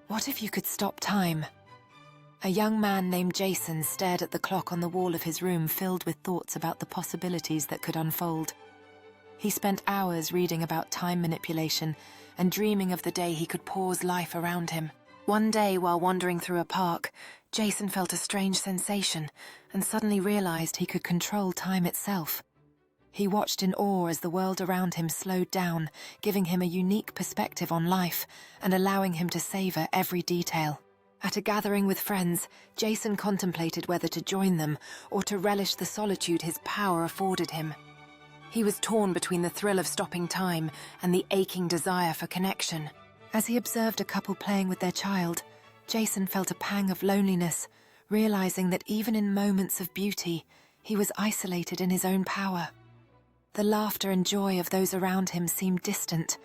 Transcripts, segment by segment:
What if you could stop time? A young man named Jason stared at the clock on the wall of his room, filled with thoughts about the possibilities that could unfold. He spent hours reading about time manipulation and dreaming of the day he could pause life around him. One day, while wandering through a park, Jason felt a strange sensation and suddenly realized he could control time itself. He watched in awe as the world around him slowed down, giving him a unique perspective on life and allowing him to savor every detail. At a gathering with friends, Jason contemplated whether to join them or to relish the solitude his power afforded him. He was torn between the thrill of stopping time and the aching desire for connection. As he observed a couple playing with their child, Jason felt a pang of loneliness, realizing that even in moments of beauty, he was isolated in his own power. The laughter and joy of those around him seemed distant,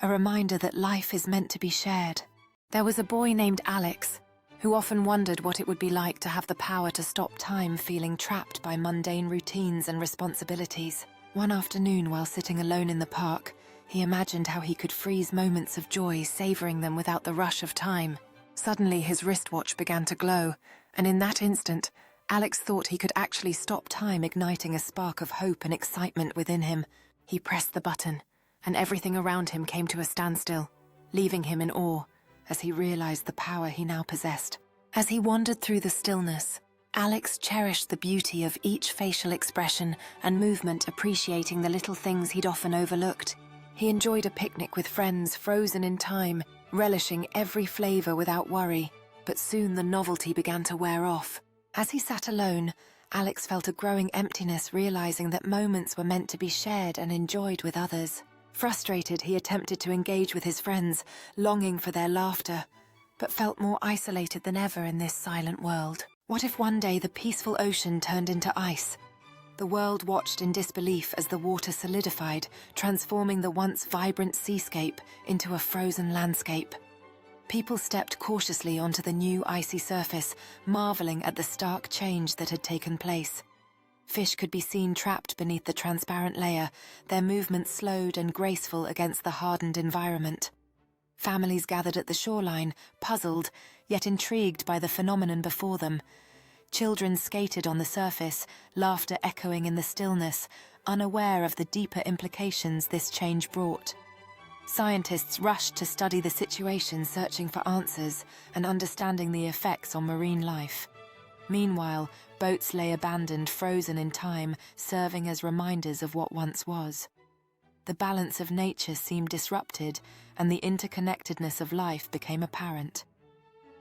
a reminder that life is meant to be shared. There was a boy named Alex, who often wondered what it would be like to have the power to stop time, feeling trapped by mundane routines and responsibilities. One afternoon, while sitting alone in the park, he imagined how he could freeze moments of joy, savoring them without the rush of time. Suddenly, his wristwatch began to glow, and in that instant, Alex thought he could actually stop time, igniting a spark of hope and excitement within him. He pressed the button, and everything around him came to a standstill, leaving him in awe as he realized the power he now possessed. As he wandered through the stillness, Alex cherished the beauty of each facial expression and movement, appreciating the little things he'd often overlooked. He enjoyed a picnic with friends, frozen in time, relishing every flavor without worry. But soon the novelty began to wear off. As he sat alone, Alex felt a growing emptiness, realizing that moments were meant to be shared and enjoyed with others. Frustrated, he attempted to engage with his friends, longing for their laughter, but felt more isolated than ever in this silent world. What if one day the peaceful ocean turned into ice? The world watched in disbelief as the water solidified, transforming the once vibrant seascape into a frozen landscape. People stepped cautiously onto the new icy surface, marveling at the stark change that had taken place. Fish could be seen trapped beneath the transparent layer, their movements slowed and graceful against the hardened environment. Families gathered at the shoreline, puzzled, yet intrigued by the phenomenon before them. Children skated on the surface, laughter echoing in the stillness, unaware of the deeper implications this change brought. Scientists rushed to study the situation, searching for answers and understanding the effects on marine life. Meanwhile, boats lay abandoned, frozen in time, serving as reminders of what once was. The balance of nature seemed disrupted, and the interconnectedness of life became apparent.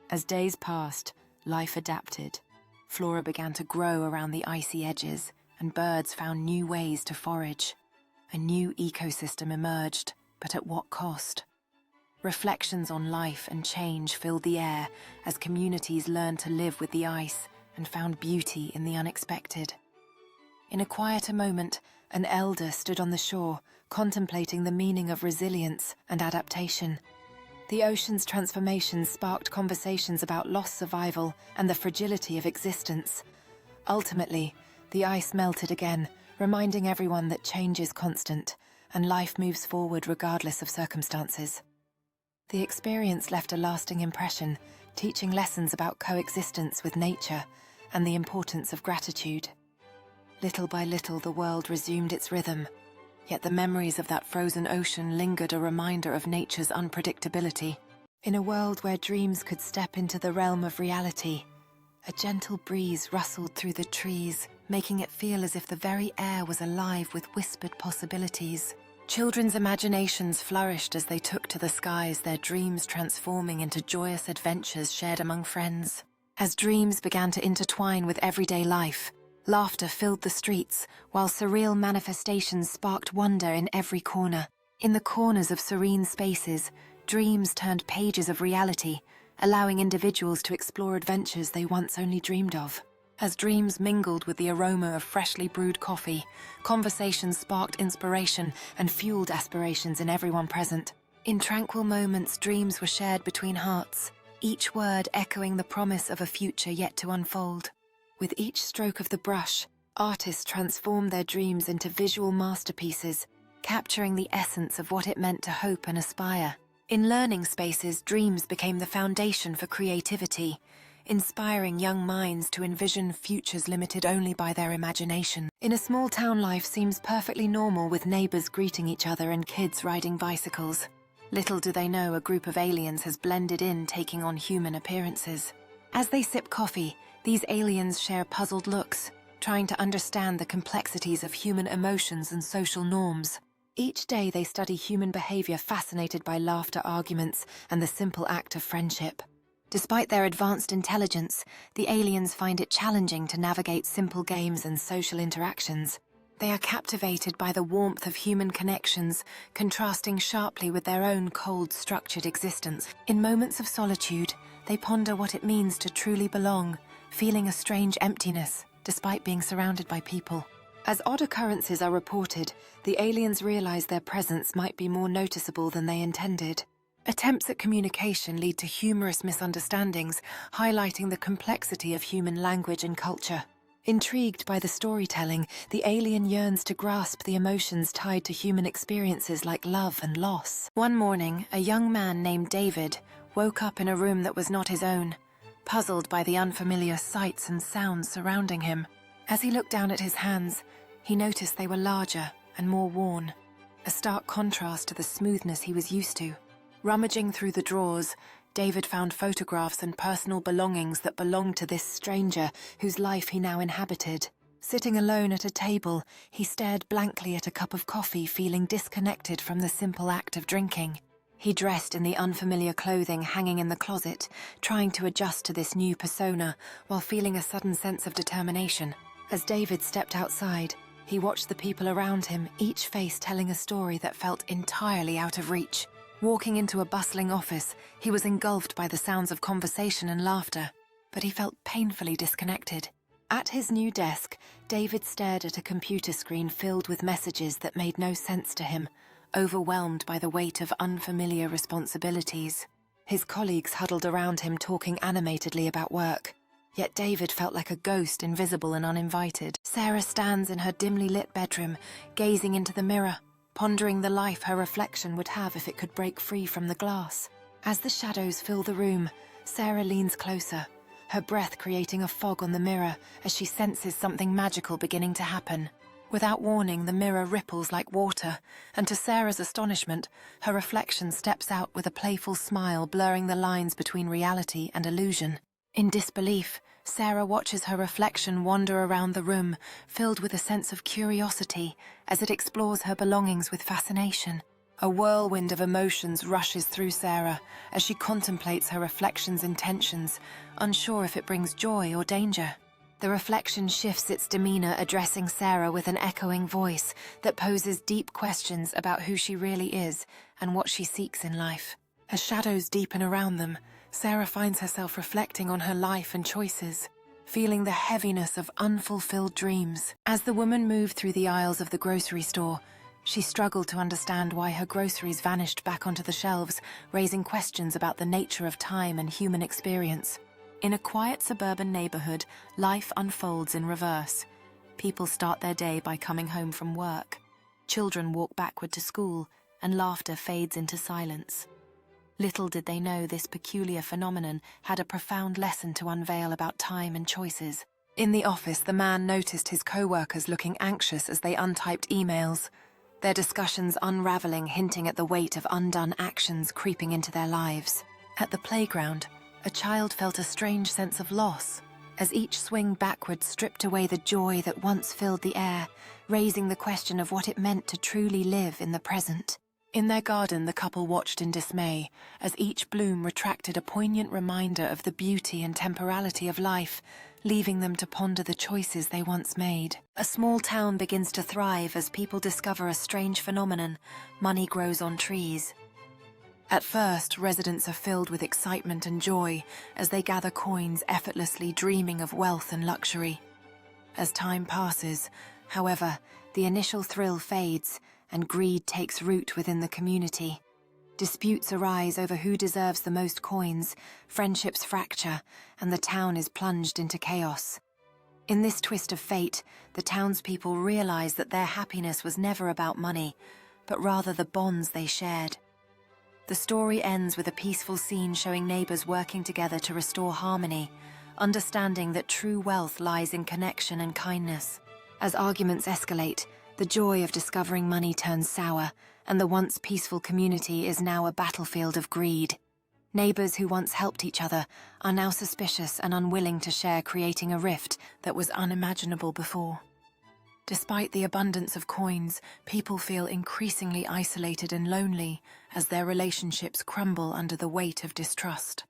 As days passed, life adapted. Flora began to grow around the icy edges, and birds found new ways to forage. A new ecosystem emerged, but at what cost? Reflections on life and change filled the air as communities learned to live with the ice and found beauty in the unexpected. In a quieter moment, an elder stood on the shore, contemplating the meaning of resilience and adaptation. The ocean's transformation sparked conversations about lost survival and the fragility of existence. Ultimately, the ice melted again, reminding everyone that change is constant and life moves forward regardless of circumstances. The experience left a lasting impression, teaching lessons about coexistence with nature and the importance of gratitude. Little by little, the world resumed its rhythm, yet the memories of that frozen ocean lingered, a reminder of nature's unpredictability. In a world where dreams could step into the realm of reality, a gentle breeze rustled through the trees, making it feel as if the very air was alive with whispered possibilities. Children's imaginations flourished as they took to the skies, their dreams transforming into joyous adventures shared among friends. As dreams began to intertwine with everyday life, laughter filled the streets, while surreal manifestations sparked wonder in every corner. In the corners of serene spaces, dreams turned pages of reality, allowing individuals to explore adventures they once only dreamed of. As dreams mingled with the aroma of freshly brewed coffee, conversations sparked inspiration and fueled aspirations in everyone present. In tranquil moments, dreams were shared between hearts, each word echoing the promise of a future yet to unfold. With each stroke of the brush, artists transformed their dreams into visual masterpieces, capturing the essence of what it meant to hope and aspire. In learning spaces, dreams became the foundation for creativity, inspiring young minds to envision futures limited only by their imagination. In a small town, life seems perfectly normal, with neighbors greeting each other and kids riding bicycles. Little do they know a group of aliens has blended in, taking on human appearances. As they sip coffee, these aliens share puzzled looks, trying to understand the complexities of human emotions and social norms. Each day they study human behavior, fascinated by laughter, arguments, and the simple act of friendship. Despite their advanced intelligence, the aliens find it challenging to navigate simple games and social interactions. They are captivated by the warmth of human connections, contrasting sharply with their own cold, structured existence. In moments of solitude, they ponder what it means to truly belong, feeling a strange emptiness despite being surrounded by people. As odd occurrences are reported, the aliens realize their presence might be more noticeable than they intended. Attempts at communication lead to humorous misunderstandings, highlighting the complexity of human language and culture. Intrigued by the storytelling, the alien yearns to grasp the emotions tied to human experiences like love and loss. One morning, a young man named David woke up in a room that was not his own, puzzled by the unfamiliar sights and sounds surrounding him. As he looked down at his hands, he noticed they were larger and more worn, a stark contrast to the smoothness he was used to. Rummaging through the drawers, David found photographs and personal belongings that belonged to this stranger whose life he now inhabited. Sitting alone at a table, he stared blankly at a cup of coffee, feeling disconnected from the simple act of drinking. He dressed in the unfamiliar clothing hanging in the closet, trying to adjust to this new persona while feeling a sudden sense of determination. As David stepped outside, he watched the people around him, each face telling a story that felt entirely out of reach. Walking into a bustling office, he was engulfed by the sounds of conversation and laughter, but he felt painfully disconnected. At his new desk, David stared at a computer screen filled with messages that made no sense to him, overwhelmed by the weight of unfamiliar responsibilities. His colleagues huddled around him, talking animatedly about work. Yet David felt like a ghost, invisible and uninvited. Sarah stands in her dimly lit bedroom, gazing into the mirror, pondering the life her reflection would have if it could break free from the glass. As the shadows fill the room, Sarah leans closer, her breath creating a fog on the mirror as she senses something magical beginning to happen. Without warning, the mirror ripples like water, and to Sarah's astonishment, her reflection steps out with a playful smile, blurring the lines between reality and illusion. In disbelief, Sarah watches her reflection wander around the room, filled with a sense of curiosity as it explores her belongings with fascination. A whirlwind of emotions rushes through Sarah as she contemplates her reflection's intentions, unsure if it brings joy or danger. The reflection shifts its demeanor, addressing Sarah with an echoing voice that poses deep questions about who she really is and what she seeks in life. As shadows deepen around them, Sarah finds herself reflecting on her life and choices, feeling the heaviness of unfulfilled dreams. As the woman moved through the aisles of the grocery store, she struggled to understand why her groceries vanished back onto the shelves, raising questions about the nature of time and human experience. In a quiet suburban neighborhood, life unfolds in reverse. People start their day by coming home from work. Children walk backward to school, and laughter fades into silence. Little did they know this peculiar phenomenon had a profound lesson to unveil about time and choices. In the office, the man noticed his co-workers looking anxious as they untyped emails, their discussions unraveling, hinting at the weight of undone actions creeping into their lives. At the playground, a child felt a strange sense of loss, as each swing backward stripped away the joy that once filled the air, raising the question of what it meant to truly live in the present. In their garden, the couple watched in dismay, as each bloom retracted a poignant reminder of the beauty and temporality of life, leaving them to ponder the choices they once made. A small town begins to thrive as people discover a strange phenomenon: money grows on trees. At first, residents are filled with excitement and joy as they gather coins, effortlessly dreaming of wealth and luxury. As time passes, however, the initial thrill fades, and greed takes root within the community. Disputes arise over who deserves the most coins, friendships fracture, and the town is plunged into chaos. In this twist of fate, the townspeople realize that their happiness was never about money, but rather the bonds they shared. The story ends with a peaceful scene showing neighbors working together to restore harmony, understanding that true wealth lies in connection and kindness. As arguments escalate, the joy of discovering money turns sour, and the once peaceful community is now a battlefield of greed. Neighbors who once helped each other are now suspicious and unwilling to share, creating a rift that was unimaginable before. Despite the abundance of coins, people feel increasingly isolated and lonely as their relationships crumble under the weight of distrust.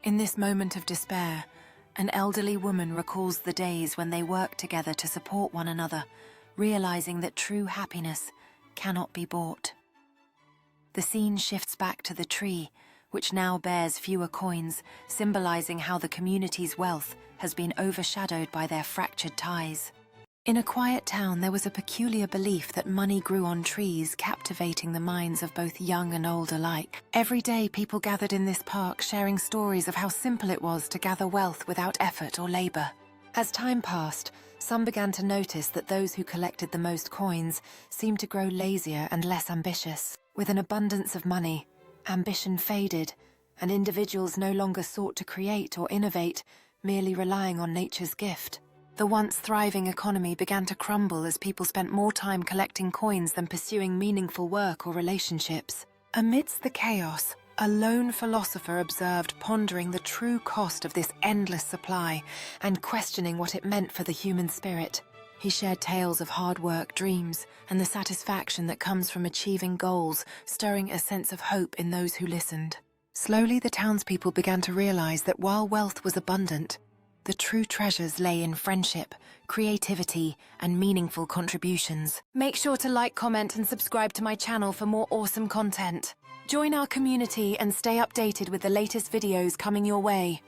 In this moment of despair, an elderly woman recalls the days when they worked together to support one another, realizing that true happiness cannot be bought. The scene shifts back to the tree, which now bears fewer coins, symbolizing how the community's wealth has been overshadowed by their fractured ties. In a quiet town, there was a peculiar belief that money grew on trees, captivating the minds of both young and old alike. Every day, people gathered in this park, sharing stories of how simple it was to gather wealth without effort or labor. As time passed, some began to notice that those who collected the most coins seemed to grow lazier and less ambitious. With an abundance of money, ambition faded, and individuals no longer sought to create or innovate, merely relying on nature's gift. The once thriving economy began to crumble as people spent more time collecting coins than pursuing meaningful work or relationships. Amidst the chaos, a lone philosopher observed, pondering the true cost of this endless supply and questioning what it meant for the human spirit. He shared tales of hard work, dreams, and the satisfaction that comes from achieving goals, stirring a sense of hope in those who listened. Slowly, the townspeople began to realize that while wealth was abundant, the true treasures lay in friendship, creativity, and meaningful contributions. Make sure to like, comment, and subscribe to my channel for more awesome content. Join our community and stay updated with the latest videos coming your way.